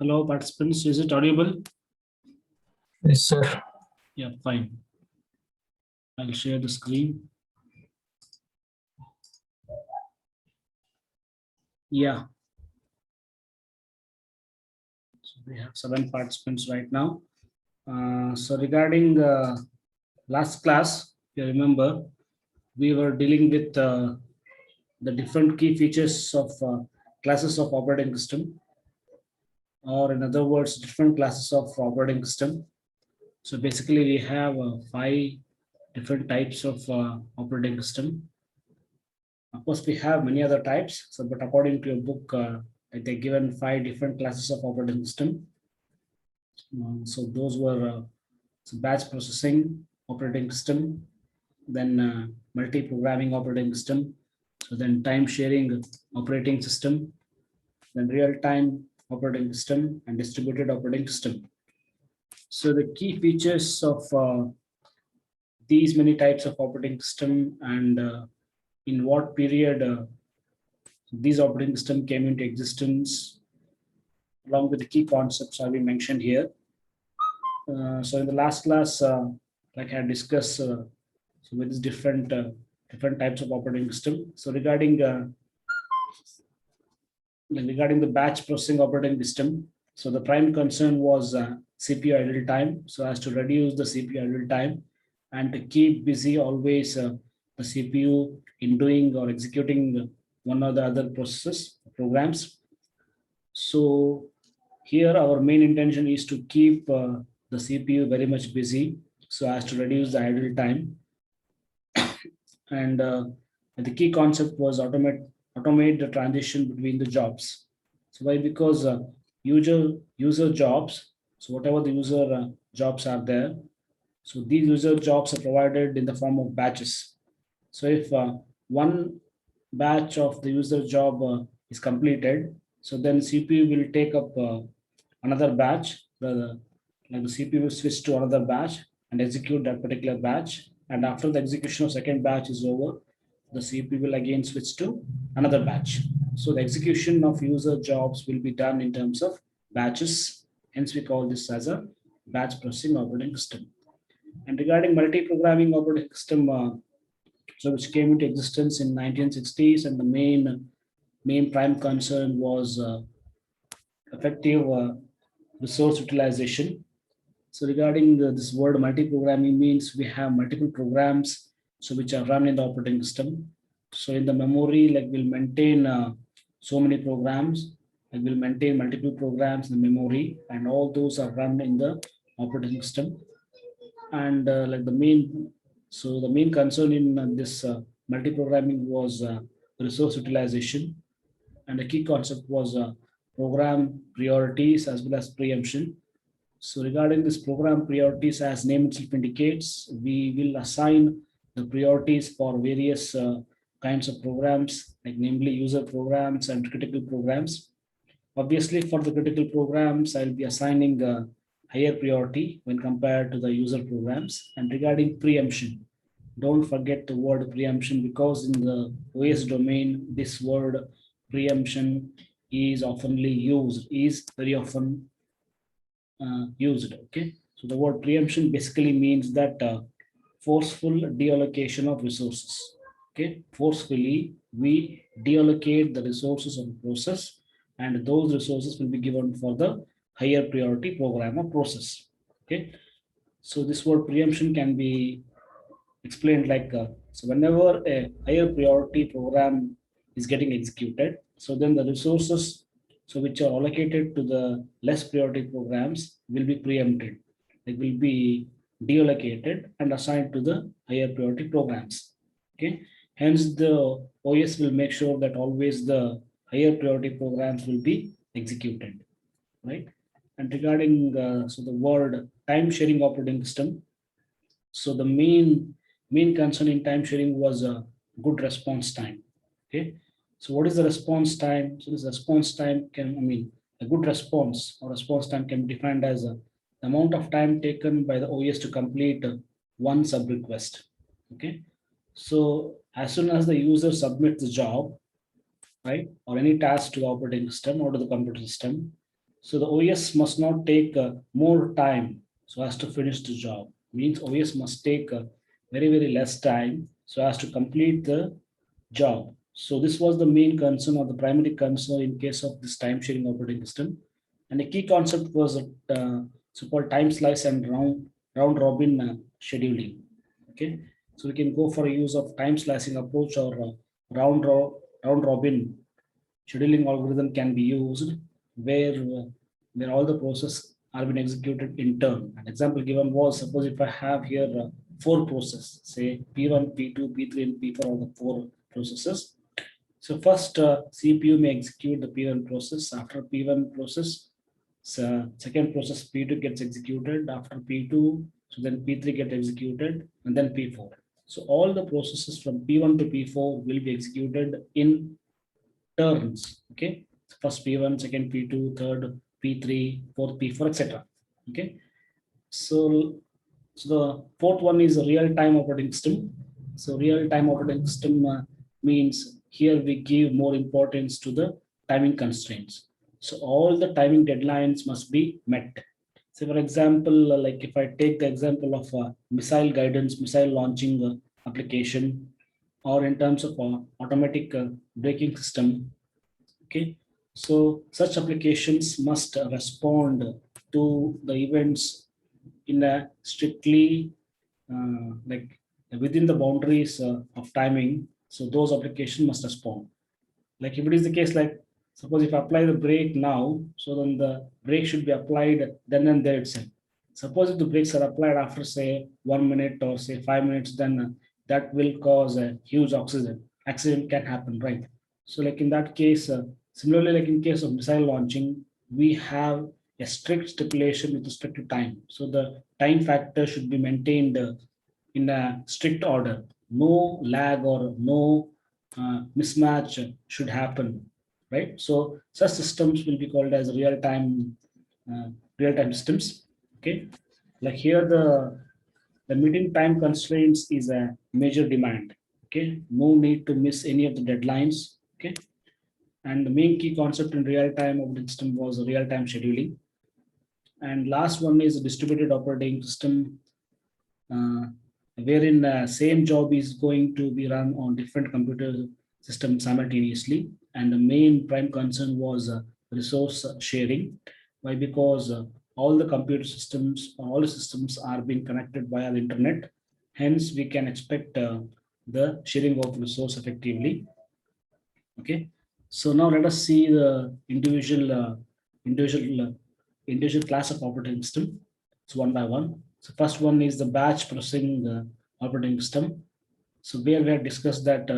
Hello, participants. Is it audible? Yes, sir. Yeah, fine. I'll share the screen. Yeah. So we have 7 participants right now. So regarding last class, if you remember, we were dealing with the different key features of classes of operating system, or in other words, different classes of operating system. So basically, we have 5 different types of operating system. Of course, we have many other types. So, but according to your book, they given 5 different classes of operating system. So those were batch processing operating system, then multi-programming operating system, so then time sharing operating system, then real-time operating system, and distributed operating system. So the key features of these many types of operating system and in what period these operating system came into existence, along with the key concepts have been mentioned here. So in the last class, like I had discussed, so with these different types of operating system. So regarding the batch processing operating system, so the prime concern was CPU idle time. So as to reduce the CPU idle time and to keep busy always the CPU in doing or executing one or the other processes programs. So here our main intention is to keep the CPU very much busy so as to reduce the idle time. And the key concept was automate the transition between the jobs. So why? Because user jobs. So whatever the user jobs are there, so these user jobs are provided in the form of batches. So if one batch of the user job is completed, so then CPU will take up another batch. Like the CPU will switch to another batch and execute that particular batch. And after the execution of second batch is over, the CPU will again switch to another batch. So the execution of user jobs will be done in terms of batches. Hence, we call this as a batch processing operating system. And regarding multi-programming operating system, so which came into existence in 1960s, and the main prime concern was effective resource utilization. So regarding this word multi-programming means we have multiple programs so which are run in the operating system. So in the memory, like we'll maintain so many programs, and we'll maintain multiple programs in the memory, and all those are run in the operating system. And like the main concern in this multi-programming was resource utilization, and the key concept was program priorities as well as preemption. So regarding this program priorities, as name itself indicates, we will assign the priorities for various kinds of programs, like namely user programs and critical programs. Obviously, for the critical programs, I'll be assigning a higher priority when compared to the user programs. And regarding preemption, don't forget the word preemption, because in the OS domain, this word preemption is very often used. Okay, so the word preemption basically means that forceful deallocation of resources. Okay, forcefully we deallocate the resources of the process, and those resources will be given for the higher priority program or process. Okay, so this word preemption can be explained like so whenever a higher priority program is getting executed, so then the resources so which are allocated to the less priority programs will be preempted. They will be deallocated and assigned to the higher priority programs. Okay, hence the OS will make sure that always the higher priority programs will be executed, right? And regarding so the word time sharing operating system, so the main concern in time sharing was a good response time. Okay, so what is the response time? So this response time can, I mean, a good response or response time can be defined as the amount of time taken by the OS to complete one sub request. Okay, so as soon as the user submits the job, right, or any task to the operating system or to the computer system, So the OS must not take more time so as to finish the job. Means OS must take very less time so as to complete the job. So this was the main concern or the primary concern in case of this time sharing operating system. And the key concept was so-called time slice and round robin scheduling. Okay, so we can go for a use of time slicing approach or round robin scheduling algorithm can be used where where all the process are being executed in turn. An example given was, suppose if I have here four processes, say P1, P2, P3, and P4 are the four processes. So first, CPU may execute the P1 process. After P1 process, so second process P2 gets executed. After P2, so then P3 get executed, and then P4. So all the processes from P1 to P4 will be executed in turns. Okay, first P1, second P2, third P3, fourth P4, etc. Okay, so the fourth one is a real-time operating system. So real-time operating system means here we give more importance to the timing constraints. So all the timing deadlines must be met. So for example, like if I take the example of missile guidance, missile launching application, or in terms of automatic braking system. Okay, so such applications must respond to the events in a strictly like within the boundaries of timing. So those applications must respond. Like if it is the case, like suppose if I apply the brake now, so then the brake should be applied then and there itself. Suppose if the brakes are applied after say 1 minute or say 5 minutes, then that will cause a huge accident can happen, right? So like in that case, similarly like in case of missile launching, we have a strict stipulation with respect to time. So the time factor should be maintained in a strict order. No lag or no mismatch should happen, right? So such systems will be called as uh, real-time systems. Okay, like here the meeting time constraints is a major demand. Okay, no need to miss any of the deadlines. Okay, and the main key concept in real-time operating system was real-time scheduling. And last one is distributed operating system, uh, wherein same job is going to be run on different computer systems simultaneously. And the main prime concern was resource sharing. Why? Because all the computer systems, all the systems are being connected via the internet. Hence, we can expect the sharing of resource effectively. Okay, so now let us see the individual individual class of operating system. So one by one. So first one is the batch processing operating system. So where we have discussed that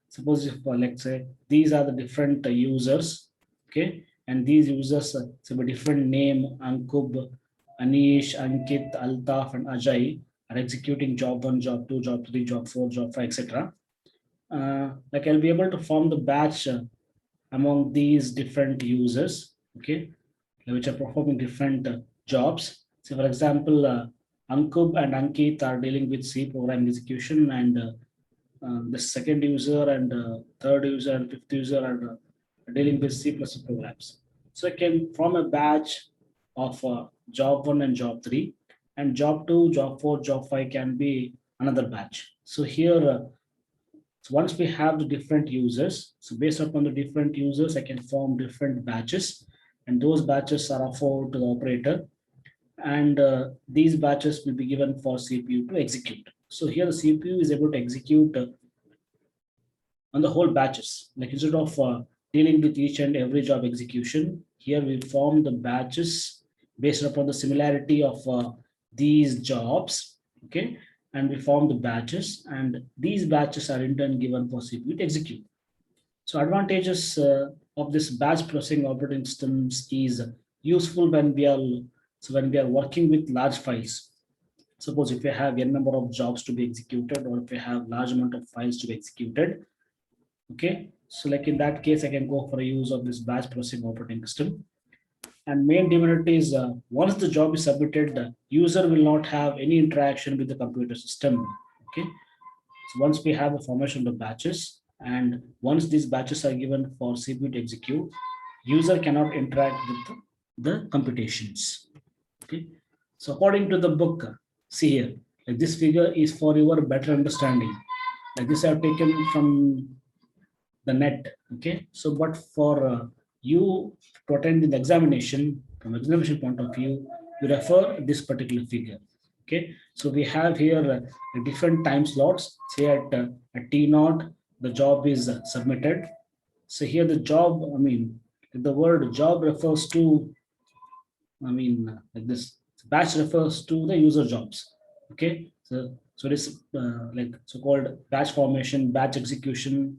suppose if let's say these are the different users, okay, and these users so a different name Ankub, Anish, Ankit, Altaf, and Ajay are executing job one, job two, job three, job four, job five, etc. Like I'll be able to form the batch among these different users, okay, which are performing different jobs. So, for example, Ankub and Ankit are dealing with C program execution, and the second user and third user and fifth user are dealing with C plus programs. So, I can form a batch of job one and job three, and job two, job four, job five can be another batch. So, here so once we have the different users, so based upon the different users, I can form different batches, and those batches are offered to the operator, and these batches will be given for CPU to execute. So here the CPU is able to execute on the whole batches. Like instead of dealing with each and every job execution, here we form the batches based upon the similarity of these jobs. Okay, and we form the batches, and these batches are in turn given for CPU to execute. So advantages of this batch processing operating systems is useful when we are when we are working with large files. Suppose if we have a number of jobs to be executed, or if we have large amount of files to be executed. Okay, so like in that case, I can go for a use of this batch processing operating system. And main demerit is once the job is submitted, the user will not have any interaction with the computer system. Okay, so once we have a formation of batches, and once these batches are given for CPU to execute, user cannot interact with the computations. Okay, so according to the book, see here, like this figure is for your better understanding. Like this I have taken from the net. Okay, so but for you to attend the examination, from examination point of view, you refer this particular figure. Okay, so we have here different time slots. Say at t naught the job is submitted. So here the job, I mean, the word job refers to, I mean, like this batch refers to the user jobs. Okay, so this like so-called batch formation, batch execution,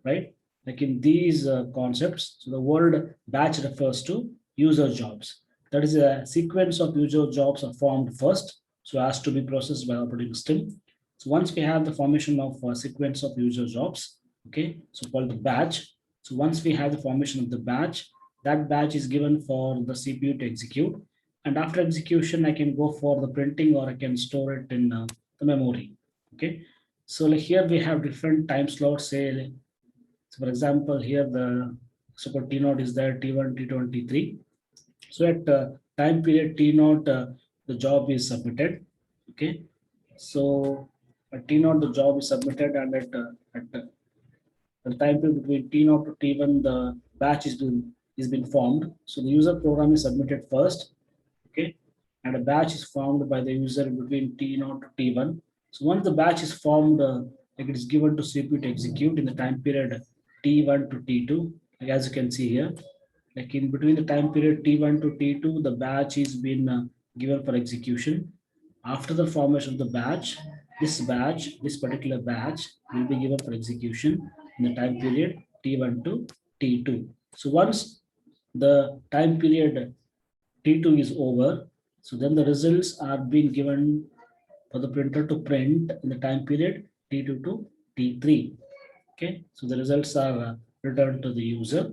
right? Like in these concepts, so the word batch refers to user jobs. That is a sequence of user jobs are formed first, so as to be processed by operating system. So once we have the formation of a sequence of user jobs, okay, so called the batch. So once we have the formation of the batch, that batch is given for the CPU to execute. And after execution, I can go for the printing or I can store it in the memory. Okay. So like here we have different time slots, say so for example, here the so-called T naught is there, T1, T2, and T3. So at time period T naught, the job is submitted. Okay. So at T naught, the job is submitted, and at the time period between T naught to T1, the batch is been formed. So the user program is submitted first. Okay, and a batch is formed by the user between T0 to T1. So once the batch is formed, like it is given to CPU to execute in the time period T1 to T2. Like as you can see here, like in between the time period T1 to T2, the batch is been given for execution. After the formation of the batch, this particular batch will be given for execution in the time period T1 to T2. So once the time period T2 is over, so then the results are being given for the printer to print in the time period T2 to T3. Okay, so the results are returned to the user.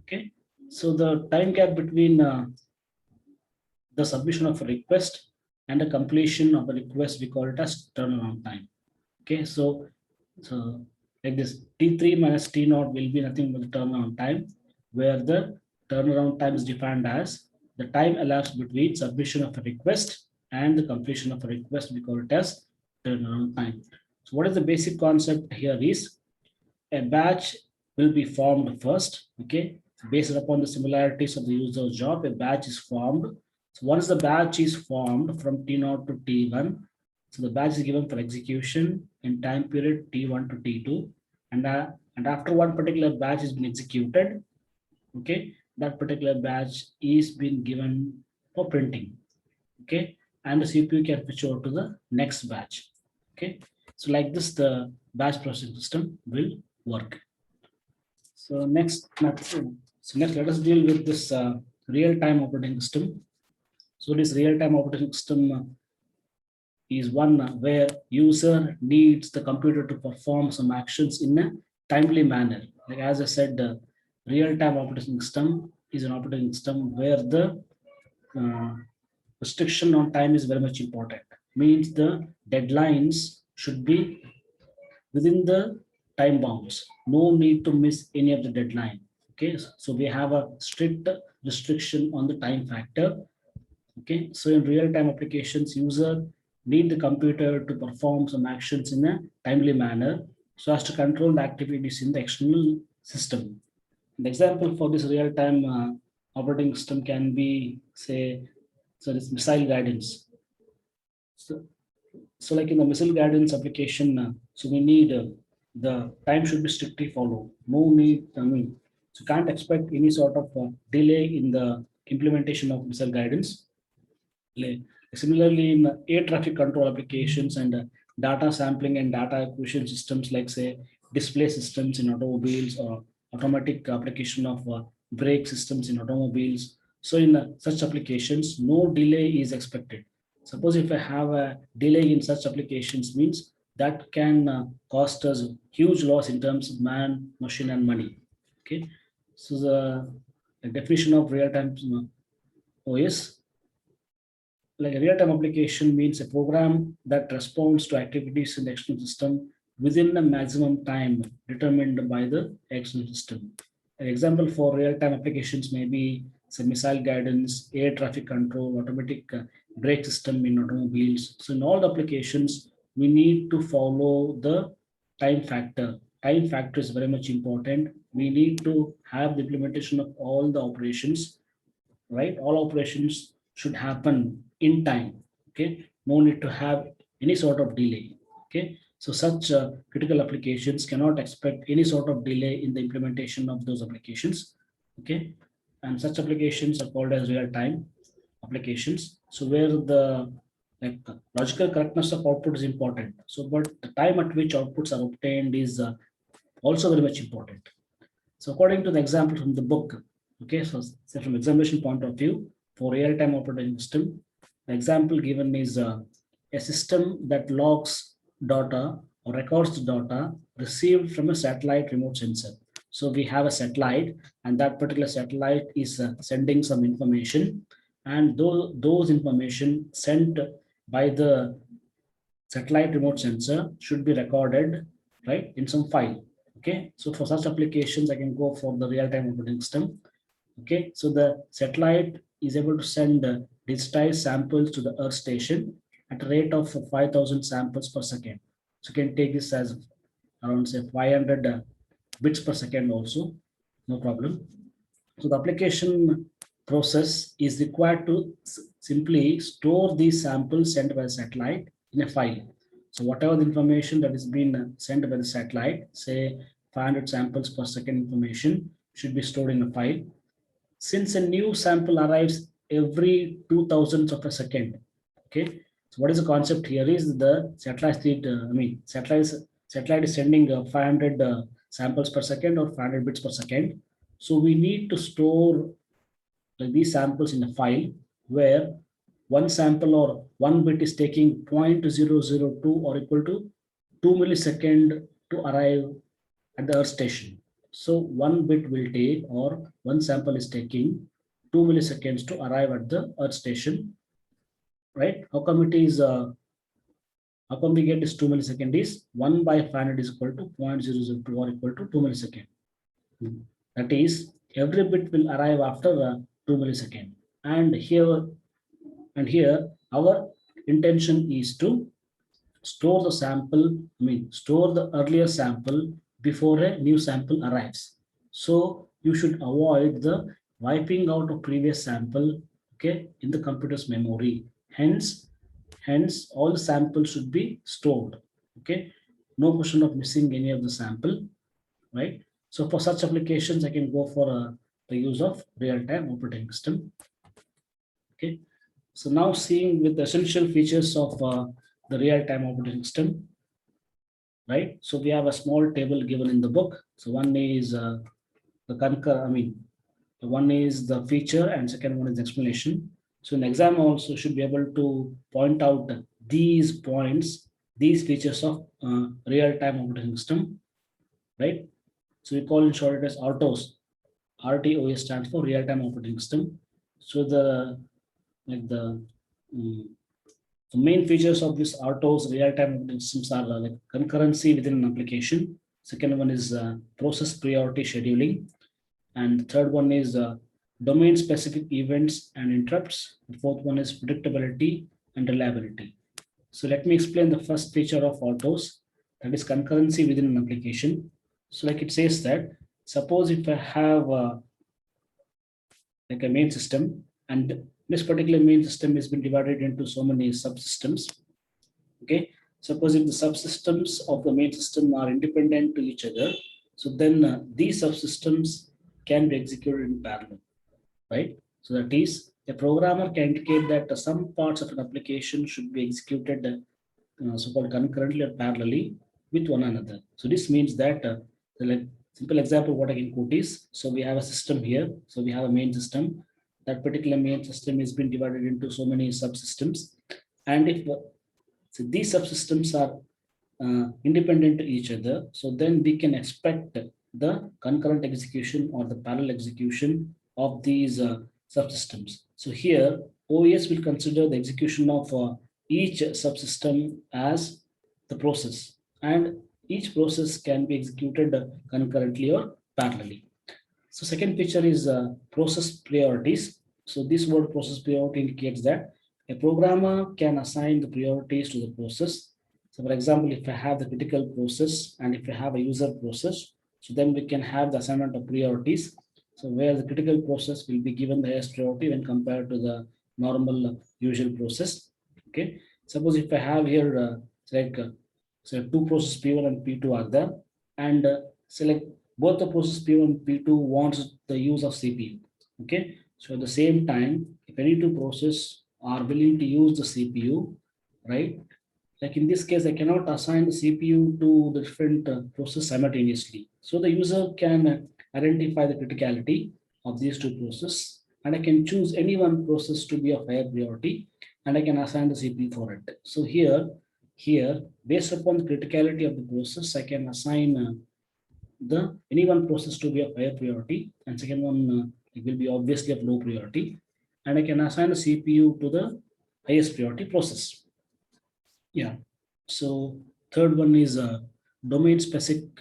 Okay, so the time gap between the submission of a request and the completion of the request, we call it as turnaround time. Okay, so like this T3 minus T naught will be nothing but the turnaround time, where the turnaround time is defined as the time elapsed between submission of a request and the completion of a request. We call it as turnaround time. So what is the basic concept here is a batch will be formed first. Okay, based upon the similarities of the user job, a batch is formed. So once the batch is formed from T0 to T1, so the batch is given for execution in time period T1 to T2, and after one particular batch has been executed, okay, that particular batch is being given for printing. Okay, and the CPU can switch over to the next batch. Okay, so like this, the batch processing system will work. So next, let us deal with this real-time operating system. So this real-time operating system is one where user needs the computer to perform some actions in a timely manner. Like as I said, the real-time operating system is an operating system where the uh, restriction on time is very much important. Means the deadlines should be within the time bounds. No need to miss any of the deadline. Okay, so we have a strict restriction on the time factor. Okay, so in real-time applications, user need the computer to perform some actions in a timely manner so as to control the activities in the external system. An example for this real-time operating system can be, say, so this missile guidance. So, so like in the missile guidance application, so we need the time should be strictly followed. No need, I mean, so can't expect any sort of delay in the implementation of missile guidance. Like, similarly, in air traffic control applications and data sampling and data acquisition systems, like say display systems in automobiles or automatic application of brake systems in automobiles. So in such applications, no delay is expected. Suppose if I have a delay in such applications, means that can cost us huge loss in terms of man, machine, and money. Okay, so the definition of real-time OS, like a real-time application means a program that responds to activities in the external system within the maximum time determined by the external system. An example for real-time applications may be so missile guidance, air traffic control, automatic brake system in automobiles. So in all the applications, we need to follow the time factor. Time factor is very much important. We need to have the implementation of all the operations, right? All operations should happen in time. Okay, no need to have any sort of delay. Okay, so such critical applications cannot expect any sort of delay in the implementation of those applications. Okay, and such applications are called as real time applications. So where the like logical correctness of output is important. So, but the time at which outputs are obtained is also very much important. So according to the example from the book, okay, so say from examination point of view, for real-time operating system, the example given is a system that logs data or records the data received from a satellite remote sensor. So we have a satellite, and that particular satellite is sending some information, and those information sent by the satellite remote sensor should be recorded, right, in some file. Okay, so for such applications, I can go for the real-time operating system. Okay, so the satellite is able to send digitized samples to the Earth station at a rate of 5,000 samples per second. So you can take this as around say 500 bits per second also, no problem. So the application process is required to simply store these samples sent by the satellite in a file. So whatever the information that is being sent by the satellite, say 500 samples per second information should be stored in a file. Since a new sample arrives every 2000ths of a second, okay. So what is the concept here is the satellite is sending 500 samples per second or 500 bits per second. So we need to store these samples in a file where one sample or one bit is taking 0.002 or equal to 2 millisecond to arrive at the Earth station. So one bit will take, or one sample is taking 2 milliseconds to arrive at the Earth station, right? How come it is? How come we get this 2 millisecond is 1 by 500 is equal to 0.002 or equal to 2 millisecond. That is, every bit will arrive after 2 millisecond. And here our intention is to store the sample, store the earlier sample before a new sample arrives. So you should avoid the wiping out of previous sample, okay, in the computer's memory. Hence all the samples should be stored. Okay, no question of missing any of the sample, right? So for such applications, I can go for the use of real-time operating system. Okay, so now seeing with the essential features of the real-time operating system, right? So we have a small table given in the book. So one is the concur, one is the feature and second one is the explanation. So an exam also should be able to point out these points, these features of real-time operating system, right? So we call in short as RTOS. RTOS stands for real-time operating system. So the like the main features of this RTOS real-time operating systems are like concurrency within an application. Second one is process priority scheduling, and the third one is domain-specific events and interrupts. The fourth one is predictability and reliability. So let me explain the first feature of RTOS, that is concurrency within an application. So like it says that, suppose if I have like a main system, and this particular main system has been divided into so many subsystems. Okay, suppose if the subsystems of the main system are independent to each other, so then these subsystems can be executed in parallel, right? So that is, a programmer can indicate that some parts of an application should be executed so-called concurrently or parallelly with one another. So this means that the like simple example what I can quote is, so we have a system here. So we have a main system. That particular main system is been divided into so many subsystems, and if so these subsystems are independent to each other, so then we can expect the concurrent execution or the parallel execution of these subsystems. So here, OES will consider the execution of each subsystem as the process, and each process can be executed concurrently or parallelly. So second picture is process priorities. So this word process priority indicates that a programmer can assign the priorities to the process. So for example, if I have the critical process and if I have a user process, so then we can have the assignment of priorities. So where the critical process will be given the highest priority when compared to the normal usual process. Okay. Suppose if I have here like so two process P1 and P2 are there, and select both the process P1 and P2 wants the use of CPU. Okay, so at the same time, if any two process are willing to use the CPU, right? Like in this case, I cannot assign the CPU to the different process simultaneously. So the user can identify the criticality of these two processes, and I can choose any one process to be of higher priority, and I can assign the CPU for it. So here, based upon the criticality of the process, I can assign the any one process to be of higher priority, and second one it will be obviously of low priority, and I can assign the CPU to the highest priority process. Yeah. So third one is domain specific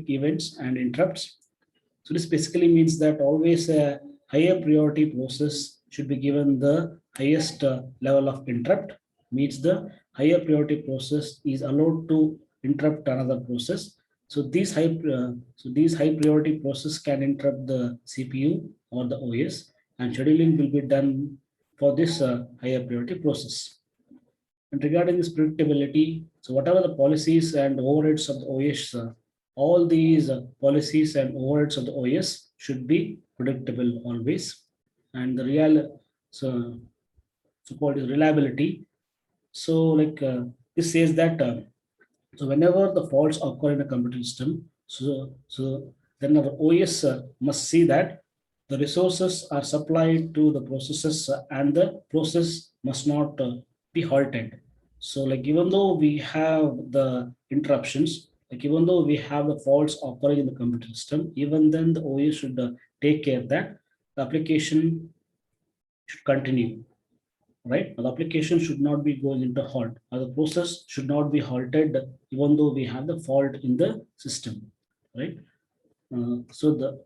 events and interrupts. So this basically means that always a higher priority process should be given the highest level of interrupt. Means the higher priority process is allowed to interrupt another process. So these high priority process can interrupt the CPU or the OS, and scheduling will be done for this higher priority process. And regarding this predictability, so whatever the policies and overheads of the OS, all these policies and overheads of the OS should be predictable always. And the so called reliability. So this says that so whenever the faults occur in a computer system, so then our OS must see that the resources are supplied to the processes and the process must not be halted. So like even though we have the interruptions, like even though we have the faults occurring in the computer system, even then the OS should take care that the application should continue, right? The application should not be going into halt, or the process should not be halted, even though we have the fault in the system, right? So the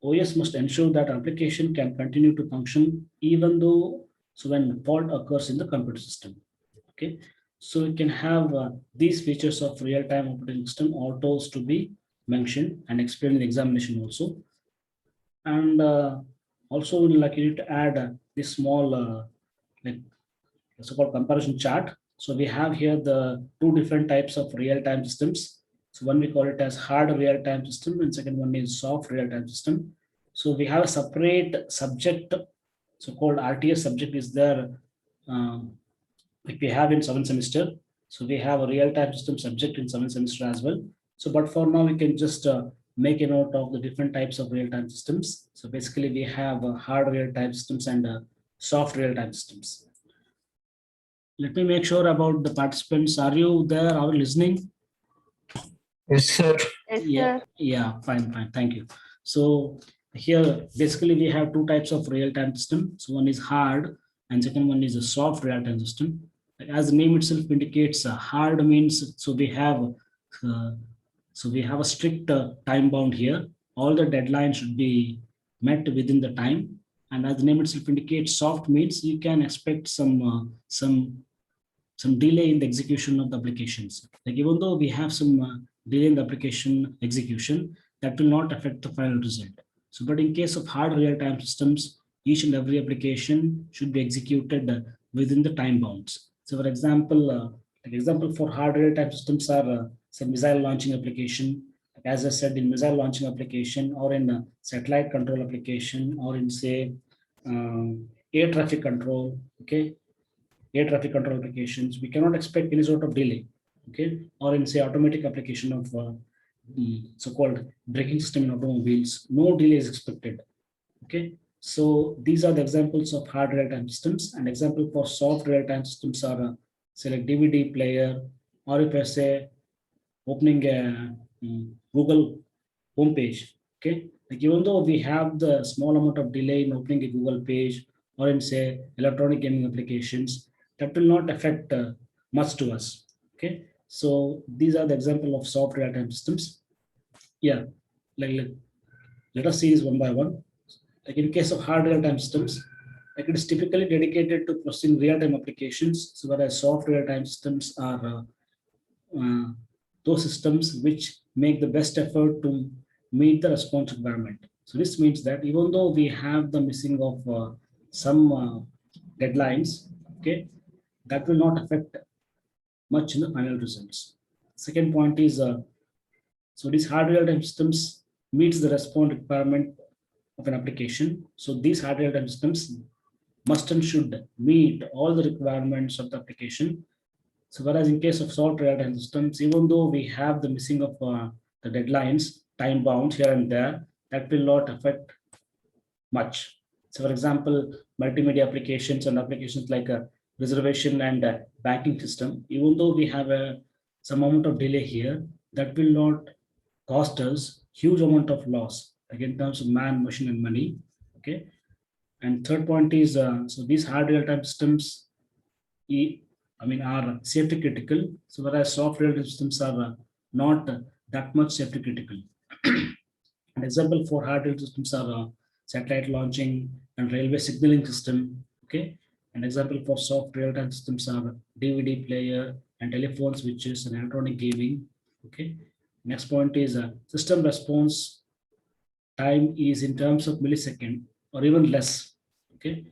OS must ensure that application can continue to function even though so when fault occurs in the computer system. Okay, so we can have these features of real-time operating system autos to be mentioned and explained in the examination also, and also like you need to add this small like so-called comparison chart. So we have here the two different types of real-time systems. So one we call it as hard real-time system, and second one is soft real-time system. So we have a separate subject, so-called RTS subject is there, like we have in seventh semester. So we have a real-time system subject in seventh semester as well. So, but for now we can just make a note of the different types of real-time systems. So basically we have hard real-time systems and soft real-time systems. Let me make sure about the participants. Are you there? Are you listening? Yes, sir. Yes, Yeah, sir. yeah, fine. Thank you. So here, basically, we have two types of real-time system. So one is hard, and second one is a soft real-time system. As the name itself indicates, hard means uh, we have a strict time bound here. All the deadlines should be met within the time. And as the name itself indicates, soft means you can expect some delay in the execution of the applications. Like even though we have some delay in the application execution, that will not affect the final result. So, but in case of hard real-time systems, each and every application should be executed within the time bounds. So, for example, example for hard real-time systems are say missile launching application. As I said, in missile launching application, or in satellite control application, or in say air traffic control. Okay, air traffic control applications, we cannot expect any sort of delay. Okay, or in say automatic application of so-called braking system in automobiles, no delay is expected. Okay, so these are the examples of hard real-time systems, and example for soft real-time systems are say like DVD player, or if I say opening a Google homepage. Okay, like even though we have the small amount of delay in opening a Google page or in say electronic gaming applications, that will not affect much to us. Okay, so these are the example of soft real-time systems. Yeah, like Let us see this one by one. Like in case of hard real-time systems, like it is typically dedicated to processing real-time applications. So whereas soft real-time systems are uh, those systems which make the best effort to meet the response requirement. So this means that even though we have the missing of some deadlines, okay, that will not affect much in the final results. Second point is so these hard real-time systems meets the response requirement of an application. So these hard real-time systems must and should meet all the requirements of the application. So whereas in case of soft real-time systems, even though we have the missing of the deadlines, time bounds here and there, that will not affect much. So for example, multimedia applications and applications like a reservation and a banking system, even though we have some amount of delay here, that will not cost us huge amount of loss, like in terms of man, machine, and money. Okay. And third point is so these hard real-time systems, are safety critical. So whereas soft real-time systems are not that much safety critical. An example for hard real systems are satellite launching and railway signaling system. Okay. An example for soft real-time systems are DVD player and telephone switches and electronic gaming. Okay. Next point is system response time is in terms of millisecond or even less. Okay.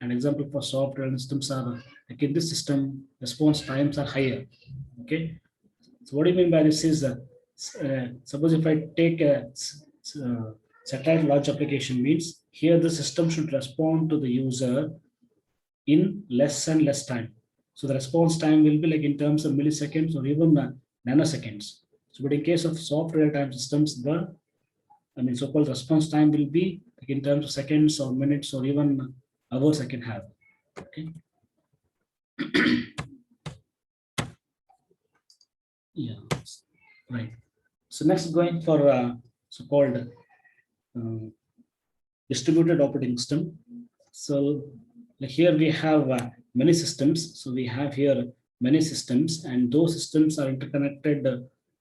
An example for soft real systems are like in this system, response times are higher. Okay. So what do you mean by this is suppose if I take a satellite launch application means here the system should respond to the user in less and less time. So the response time will be like in terms of milliseconds or even nanoseconds. So but in case of soft real-time systems, the so-called response time will be like in terms of seconds or minutes or even hours I can have. Okay. Yeah. Right. So next going for so-called distributed operating system. So here we have many systems. So we have here many systems, and those systems are interconnected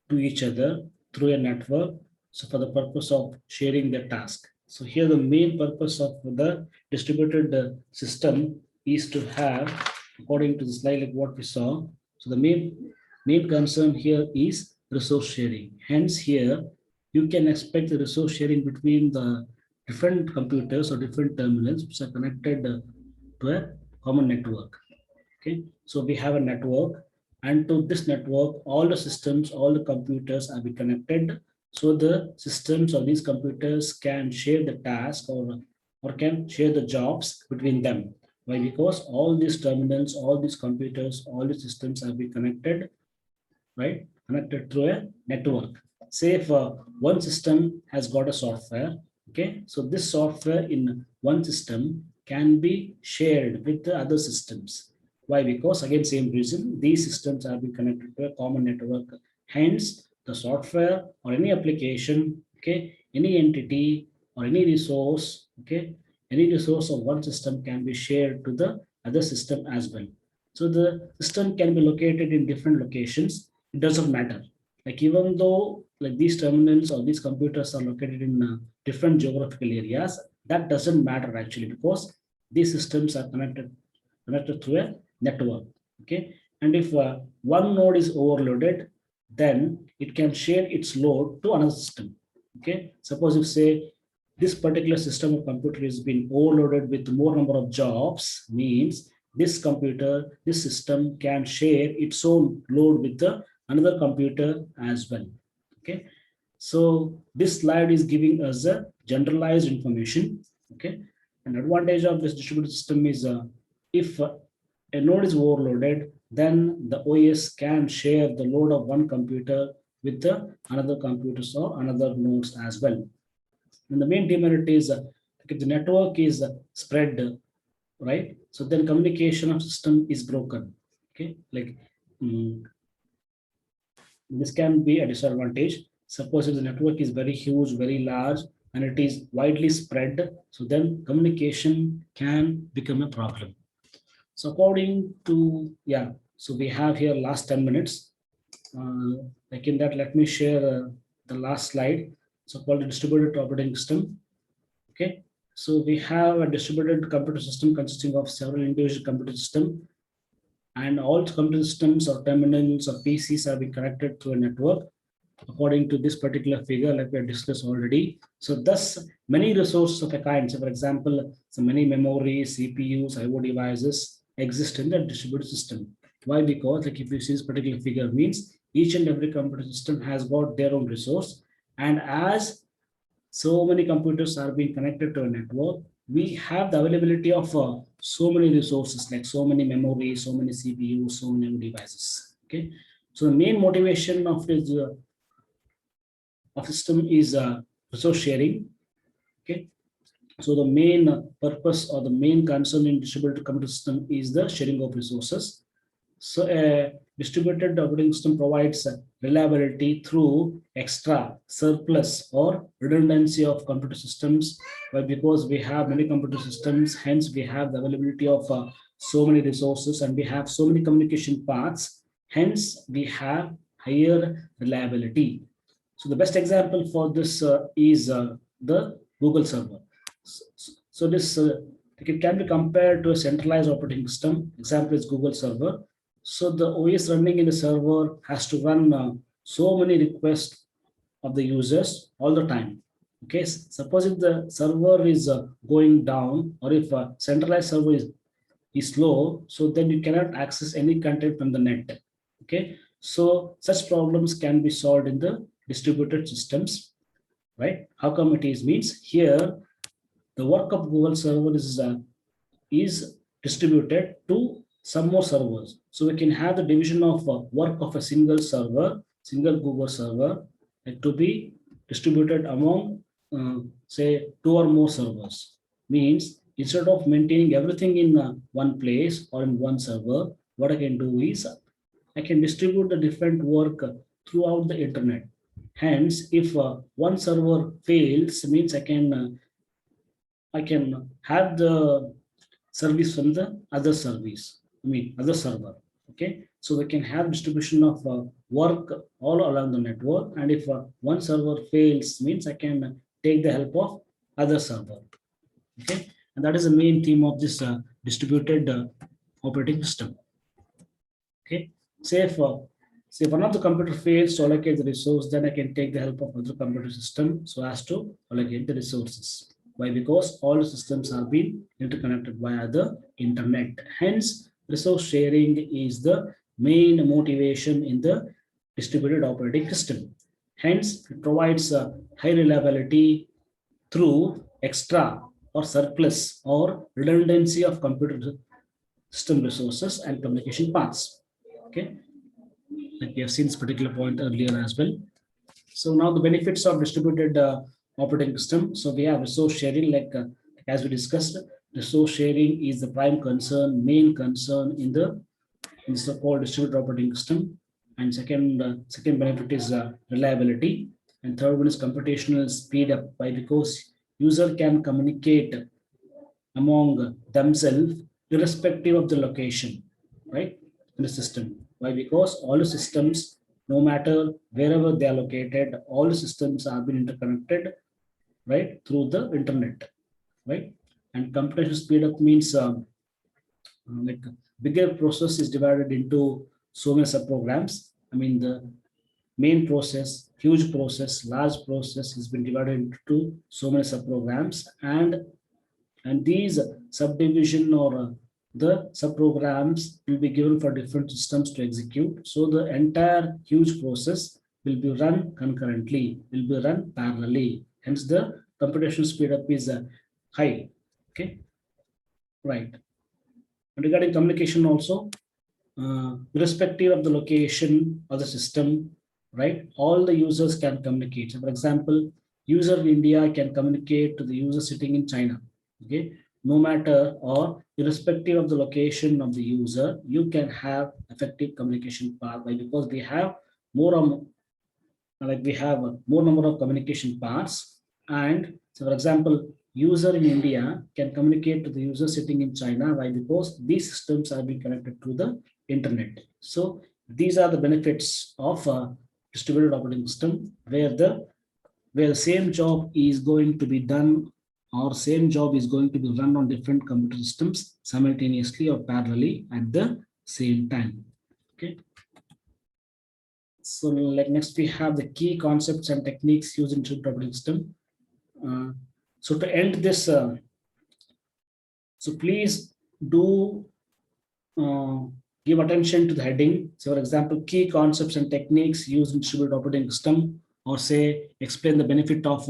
to each other through a network. So for the purpose of sharing the task. So here the main purpose of the distributed system is to have, according to the slide like what we saw. So the main concern here is resource sharing. Hence here you can expect the resource sharing between the different computers or different terminals which are connected to a common network. Okay, so we have a network, and to this network, all the systems, all the computers are be connected. So the systems or these computers can share the task or can share the jobs between them. Why? Because all these terminals, all these computers, all the systems have been connected, right? Connected through a network. Say if one system has got a software, okay, so this software in one system can be shared with the other systems. Why? Because again, same reason, these systems have been connected to a common network. Hence, the software or any application, okay, any entity or any resource, okay, any resource of one system can be shared to the other system as well. So the system can be located in different locations. It doesn't matter. Like even though like these terminals or these computers are located in different geographical areas, that doesn't matter actually because these systems are connected through a network. Okay, and if one node is overloaded, then it can share its load to another system. Okay, suppose if say this particular system of computer is being overloaded with more number of jobs, means this computer, this system can share its own load with the another computer as well. Okay, so this slide is giving us a generalized information. Okay, an advantage of this distributed system is if a node is overloaded, then the OS can share the load of one computer with the another computers or another nodes as well. And the main demerit is if the network is spread, right? So then communication of system is broken. Okay, like this can be a disadvantage. Suppose if the network is very huge, very large, and it is widely spread, so then communication can become a problem. So according to, yeah, so we have here last 10 minutes. Like in that, let me share the last slide. so called a distributed operating system. Okay, so we have a distributed computer system consisting of several individual computer systems, and all computer systems or terminals or PCs are being connected through a network according to this particular figure, like we have discussed already. So thus many resources of a kind, so for example, so many memories, CPUs, IO devices exist in the distributed system. Why? Because like if you see this particular figure means each and every computer system has got their own resource, and as so many computers are being connected to a network, we have the availability of so many resources, like so many memory, so many CPUs, so many devices. Okay, so the main motivation of this of system is resource sharing. Okay, so the main purpose or the main concern in distributed computer system is the sharing of resources. So a distributed operating system provides reliability through extra, surplus, or redundancy of computer systems. But because we have many computer systems, hence we have the availability of so many resources, and we have so many communication paths. Hence we have higher reliability. So the best example for this is the Google server. So this it can be compared to a centralized operating system. Example is Google server. So the OS running in the server has to run so many requests of the users all the time. Okay, suppose if the server is going down, or if a centralized server is slow, so then you cannot access any content from the net. Okay, so such problems can be solved in the distributed systems, right? How come it is means here the work of Google server is distributed to some more servers. So we can have the division of work of a single server, single Google server, to be distributed among, say, two or more servers. Means instead of maintaining everything in one place or in one server, what I can do is I can distribute the different work throughout the internet. Hence, if one server fails, means I can have the service from the other service. I mean, other server. Okay, so we can have distribution of work all along the network, and if one server fails, means I can take the help of other server. Okay, and that is the main theme of this distributed operating system. Okay, say if say one of the computer fails to allocate the resource, then I can take the help of other computer system so as to allocate the resources. Why? Because all the systems are being interconnected via the internet. Hence, resource sharing is the main motivation in the distributed operating system. Hence, it provides a high reliability through extra or surplus or redundancy of computer system resources and communication paths. Okay, like we have seen this particular point earlier as well. So now the benefits of distributed operating system. So we have resource sharing, like as we discussed, resource sharing is the prime concern, main concern in the so-called distributed operating system. And second benefit is reliability, and third one is computational speed up. Why? Because user can communicate among themselves irrespective of the location, right, in the system. Why? Because all the systems, no matter wherever they are located, all the systems are being interconnected, right, through the internet, right? And computational speed up means like bigger process is divided into so many subprograms. I mean the main process, huge process, large process has been divided into so many subprograms, and these subdivision or the subprograms will be given for different systems to execute. So the entire huge process will be run concurrently, will be run parallelly. Hence the computational speed up is high. Okay, right. And regarding communication also, irrespective of the location of the system, right? All the users can communicate. So for example, user in India can communicate to the user sitting in China. Okay, no matter or irrespective of the location of the user, you can have effective communication path. Why? Because we have more like we have a more number of communication paths. And so for example, user in India can communicate to the user sitting in China. Why? Because these systems are being connected to the internet. So these are the benefits of a distributed operating system, where the where the same job is going to be done or same job is going to be run on different computer systems simultaneously or parallelly at the same time. Okay. So like next we have the key concepts and techniques used in distributed operating system. Uh, so to end this, so please do uh, give attention to the heading. So, for example, key concepts and techniques used in distributed operating system, or say explain the benefit of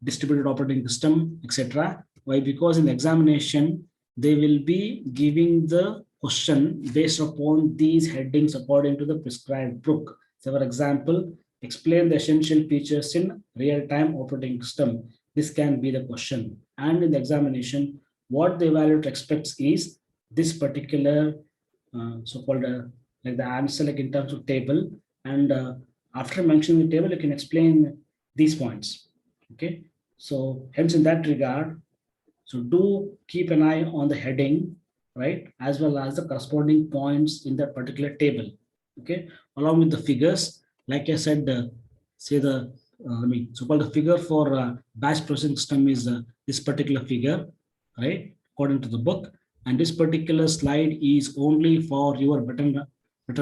distributed operating system, etc. Why? Because in the examination they will be giving the question based upon these headings according to the prescribed book. So, for example, explain the essential features in real-time operating system. This can be the question, and in the examination, what the evaluator expects is this particular so-called like the answer like in terms of table, and after mentioning the table you can explain these points. Okay, so hence in that regard, so do keep an eye on the heading, right, as well as the corresponding points in that particular table. Okay, along with the figures, like I said, say the so-called the figure for batch processing system is this particular figure, right, according to the book, and this particular slide is only for your better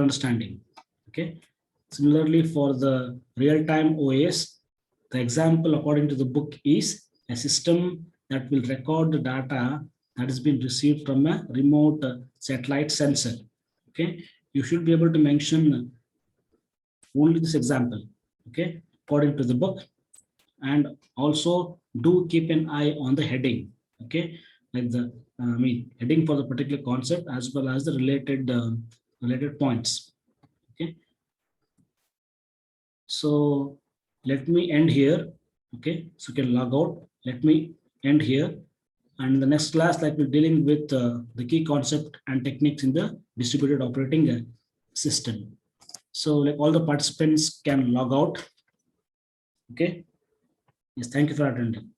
understanding. Okay, similarly for the real-time OS, the example according to the book is a system that will record the data that has been received from a remote satellite sensor. Okay, you should be able to mention only this example. Okay, according to the book, and also do keep an eye on the heading. Okay, like the heading for the particular concept as well as the related points. Okay, so let me end here. Okay, so you can log out. Let me end here. And in the next class, like we're dealing with the key concept and techniques in the distributed operating system. So like all the participants can log out. Okay. Yes, thank you for attending.